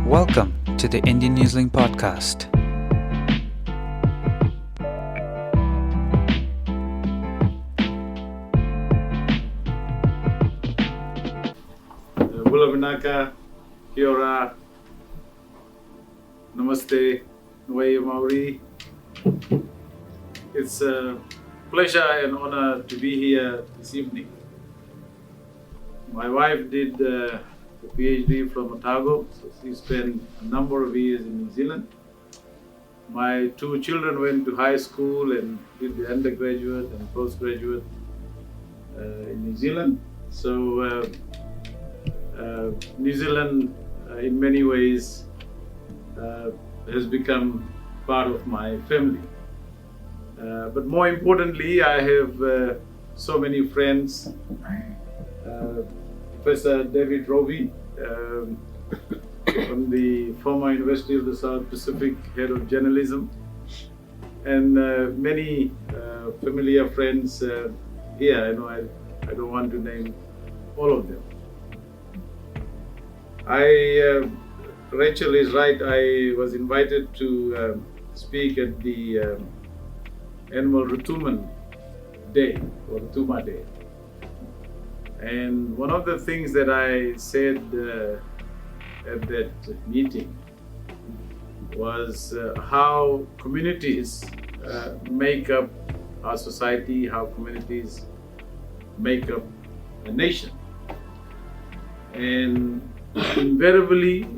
Welcome to the Indian Newsling Podcast. Bulavinaka, Kia ora, Namaste, Nwai Maori. It's a pleasure and honor to be here this evening. My wife did a PhD from Otago, so she spent a number of years in New Zealand. My two children went to high school and did the undergraduate and postgraduate in New Zealand. So New Zealand in many ways has become part of my family. But more importantly, I have so many friends. Professor David Roby from the former University of the South Pacific, head of journalism, and many familiar friends here. I don't want to name all of them. Rachel is right. I was invited to speak at the annual Rutuman Day or Rutuma Day. And one of the things that I said at that meeting was how communities make up our society, how communities make up a nation. And invariably,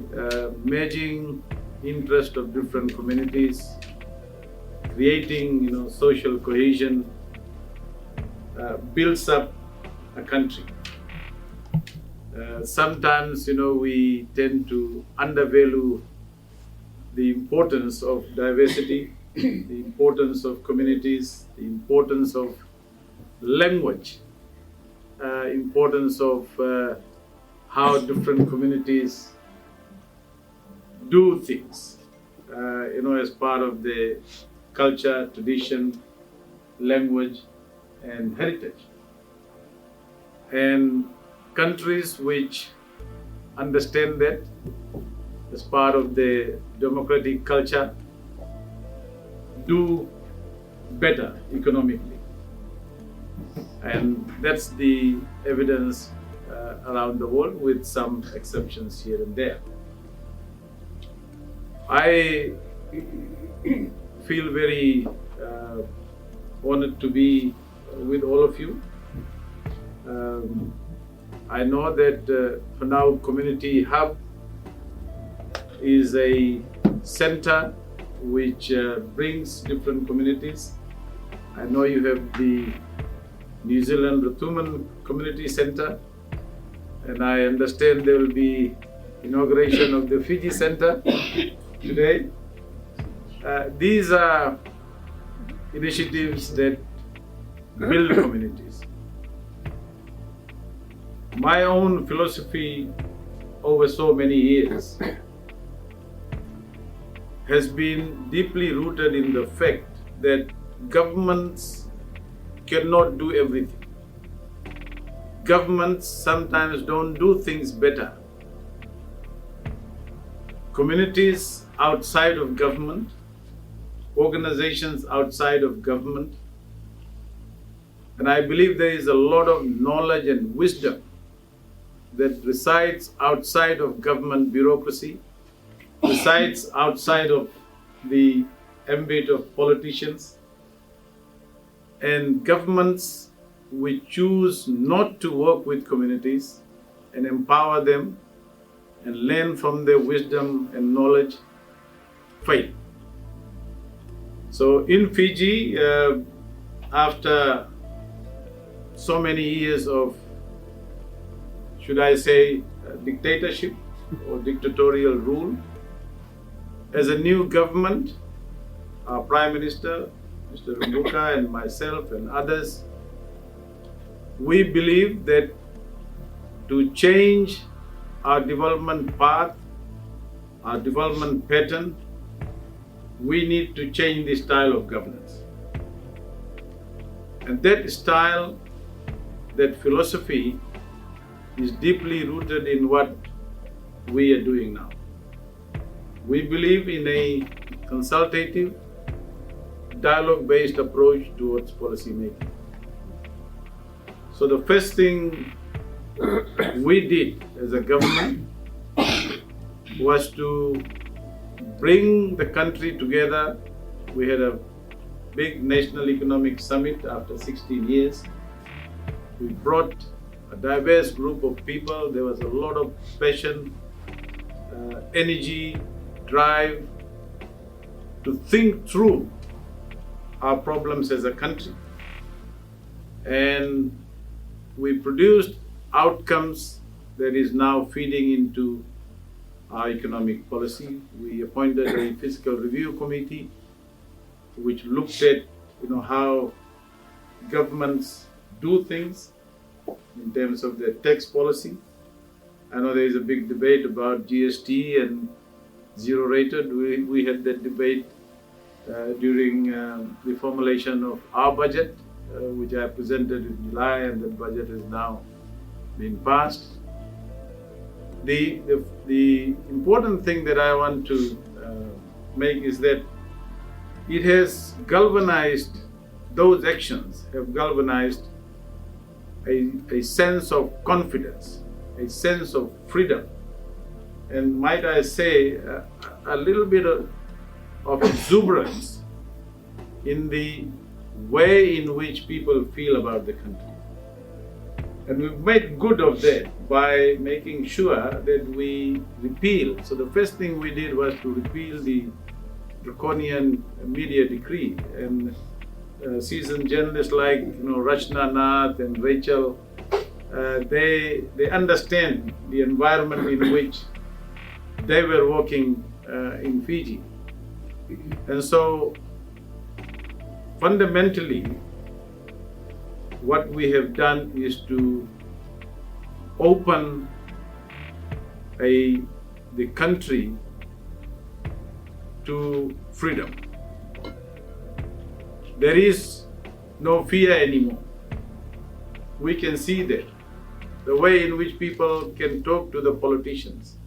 merging interest of different communities, creating social cohesion, builds up a country. Sometimes we tend to undervalue the importance of diversity, the importance of communities, the importance of language, importance of how different communities do things, as part of the culture, tradition, language, and heritage. And countries which understand that as part of the democratic culture do better economically. And that's the evidence around the world, with some exceptions here and there. I feel very honored to be with all of you. I know that Hanau Community Hub is a center which brings different communities. I know you have the New Zealand Rutuman Community Center, and I understand there will be inauguration of the Fiji Center today. These are initiatives that build communities. My own philosophy over so many years has been deeply rooted in the fact that governments cannot do everything. Governments sometimes don't do things better. Communities outside of government, organizations outside of government, and I believe there is a lot of knowledge and wisdom that resides outside of government bureaucracy, resides outside of the ambit of politicians, and governments which choose not to work with communities and empower them and learn from their wisdom and knowledge fail. So in Fiji, after so many years of, should I say, dictatorship or dictatorial rule, as a new government, our Prime Minister, Mr. Rumbuka, and myself and others, we believe that to change our development path, our development pattern, we need to change the style of governance. And that style, that philosophy is deeply rooted in what we are doing now. We believe in a consultative, dialogue-based approach towards policy making. So the first thing we did as a government was to bring the country together. We had a big national economic summit after 16 years. We brought a diverse group of people. There was a lot of passion, energy, drive to think through our problems as a country. And we produced outcomes that is now feeding into our economic policy. We appointed a fiscal review committee which looked at how governments do things in terms of their tax policy. I know there is a big debate about GST and zero rated. We had that debate during the formulation of our budget, which I presented in July, and that budget has now been passed. The important thing that I want to make is that it has galvanized, those actions have galvanized a sense of confidence, a sense of freedom, and might I say, a little bit of exuberance in the way in which people feel about the country. And we've made good of that by making sure that we repeal. So the first thing we did was to repeal the draconian media decree. And seasoned journalists like Rachna Nath and Rachel, they understand the environment in which they were working in Fiji. And so fundamentally, what we have done is to open the country to freedom. There is no fear anymore. We can see that. The way in which people can talk to the politicians,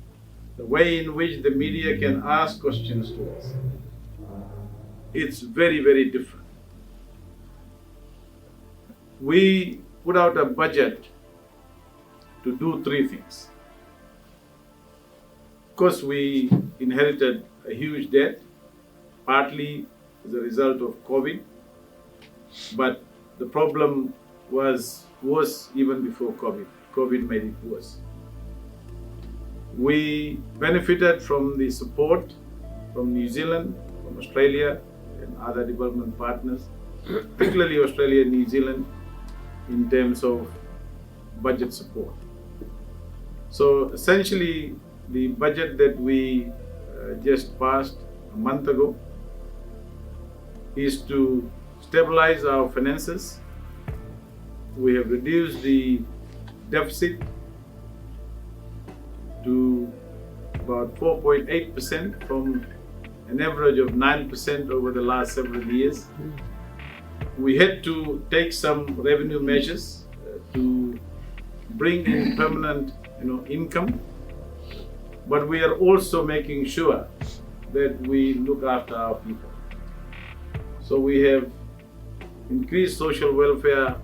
the way in which the media can ask questions to us, it's very, very different. We put out a budget to do three things. Of course, we inherited a huge debt, partly as a result of COVID, but the problem was worse even before COVID. COVID made it worse. We benefited from the support from New Zealand, from Australia, and other development partners, particularly Australia and New Zealand, in terms of budget support. So essentially, the budget that we just passed a month ago is to stabilize our finances. We have reduced the deficit to about 4.8% from an average of 9% over the last several years. We had to take some revenue measures to bring in permanent income, but we are also making sure that we look after our people. So we have increased social welfare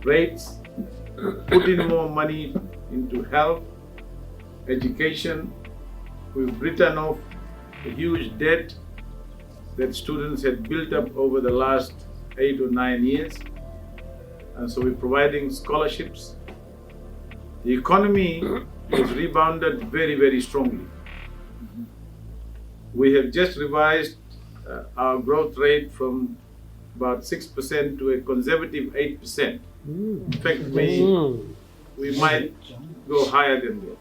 rates, put in more money into health, education. We've written off a huge debt that students had built up over the last 8 or 9 years. And so we're providing scholarships. The economy has rebounded very, very strongly. We have just revised our growth rate from about 6% to a conservative 8%. In fact, we might go higher than that.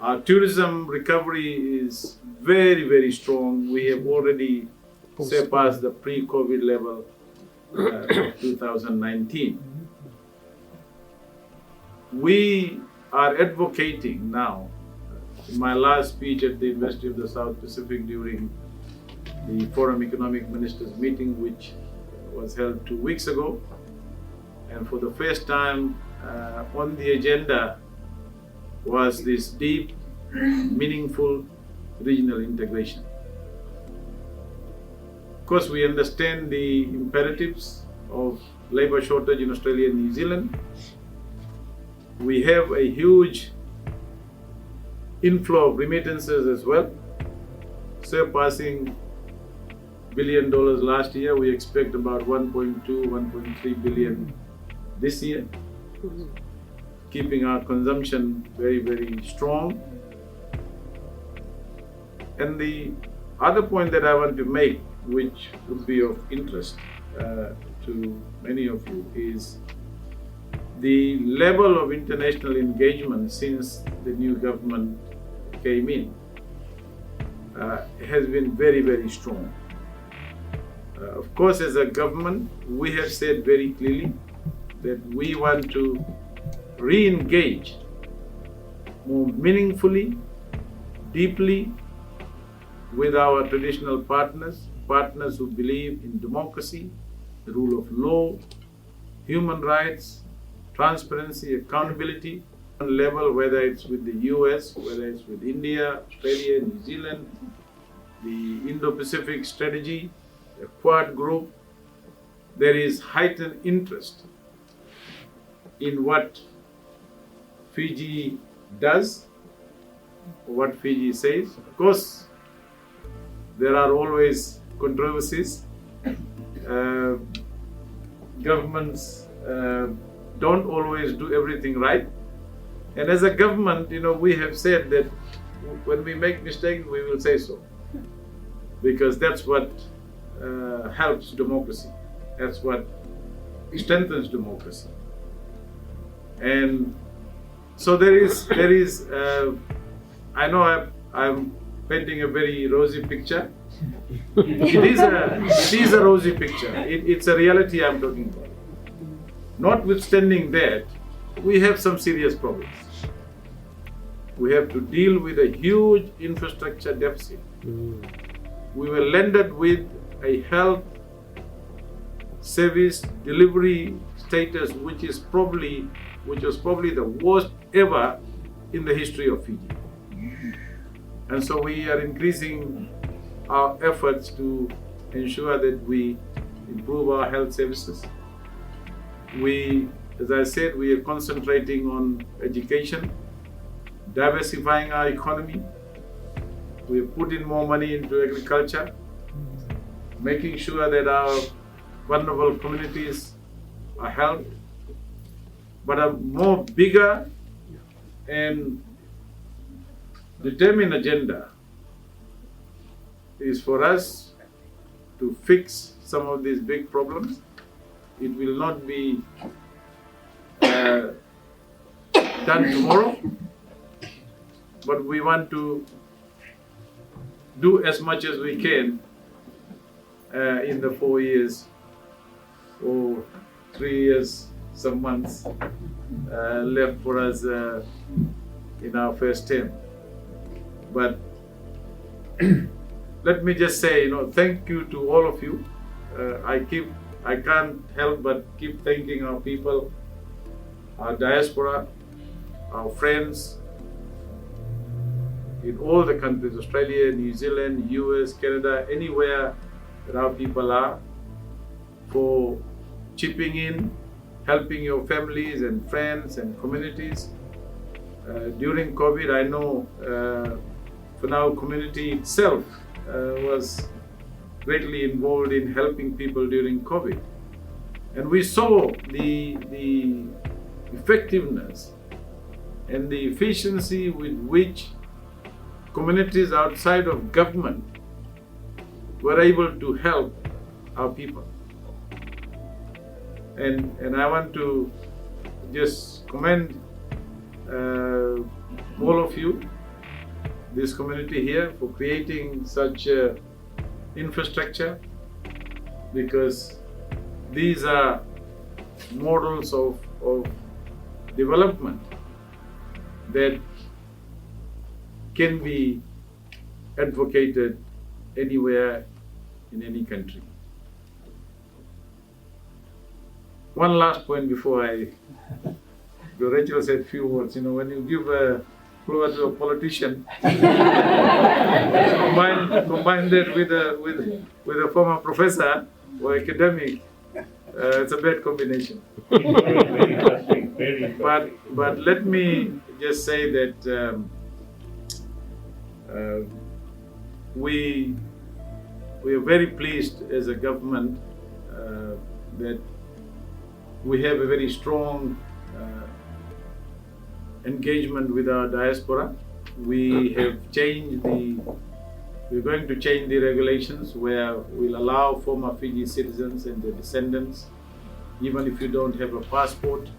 Our tourism recovery is very, very strong. We have already surpassed the pre-COVID level of 2019. We are advocating now. In my last speech at the University of the South Pacific during the Forum Economic Ministers meeting, which was held 2 weeks ago, and for the first time on the agenda was this deep meaningful regional integration. Of course, we understand the imperatives of labour shortage in Australia and New Zealand. We have a huge inflow of remittances as well, surpassing $1 billion last year. We expect about 1.2, 1.3 billion this year, keeping our consumption very, very strong. And the other point that I want to make, which would be of interest to many of you, is the level of international engagement since the new government came in has been very, very strong. Of course, as a government, we have said very clearly that we want to re-engage more meaningfully, deeply with our traditional partners who believe in democracy, the rule of law, human rights, transparency, accountability on level, whether it's with the US, whether it's with India, Australia, New Zealand, the Indo-Pacific strategy, the Quad group. There is heightened interest in what Fiji does, what Fiji says. Of course, there are always controversies. Governments don't always do everything right. And as a government, we have said that when we make mistakes, we will say so. Because that's what helps democracy. That's what strengthens democracy. And so there is. I know I'm painting a very rosy picture. It is a rosy picture. It's a reality I'm talking about. Notwithstanding that, we have some serious problems. We have to deal with a huge infrastructure deficit. We were landed with a health service delivery status which was probably the worst ever in the history of Fiji. And so we are increasing our efforts to ensure that we improve our health services. As I said, we are concentrating on education, diversifying our economy. We put in more money into agriculture, making sure that our vulnerable communities are helped. But a more bigger and determined agenda is for us to fix some of these big problems. It will not be done tomorrow, but we want to do as much as we can in the 4 years or 3 years, some months left for us in our first term. But let me just say, thank you to all of you. I can't help but keep thanking our people, our diaspora, our friends in all the countries, Australia, New Zealand, US, Canada, anywhere that our people are, for chipping in, helping your families and friends and communities. During COVID, I know for now community itself was greatly involved in helping people during COVID. And we saw the effectiveness and the efficiency with which communities outside of government were able to help our people. And I want to just commend all of you, this community here, for creating such infrastructure, because these are models of development that can be advocated anywhere in any country. One last point before Rachel said a few words. When you give explorer to a politician. Combine that with a former professor or academic. It's a bad combination. Very interesting. Very interesting. But let me just say that we are very pleased as a government that we have a very strong engagement with our diaspora. We're going to change the regulations where we'll allow former Fiji citizens and their descendants, even if you don't have a passport.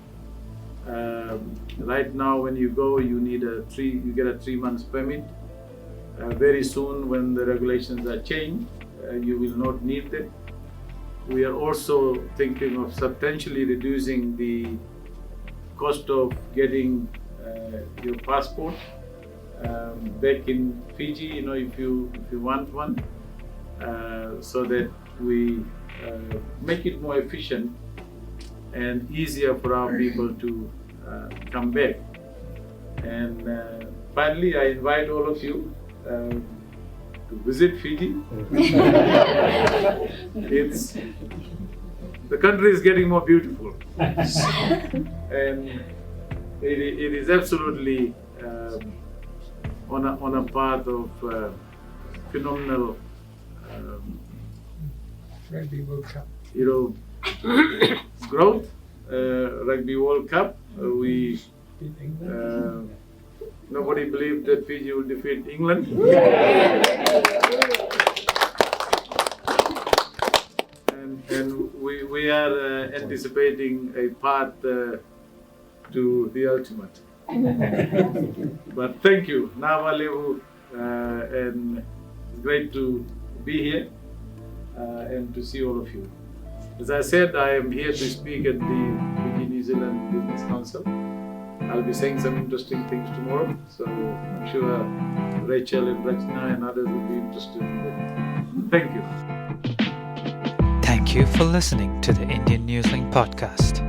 Right now, when you go, you get a 3 months permit. Very soon, when the regulations are changed, you will not need them. We are also thinking of substantially reducing the cost of getting your passport back in Fiji, if you want one, so that we make it more efficient and easier for our people to come back. And finally, I invite all of you to visit Fiji. The country is getting more beautiful, and it is absolutely on a path of phenomenal Rugby World Cup. Growth. Rugby World Cup. We Beat England. nobody believed that Fiji would defeat England. And we are anticipating a path to the ultimate. But thank you, Nava Levu, and it's great to be here and to see all of you. As I said, I am here to speak at the Fiji New Zealand Business Council. I'll be saying some interesting things tomorrow, so I'm sure Rachel and Rachna and others will be interested in that. Thank you. Thank you for listening to the Indian Newsling podcast.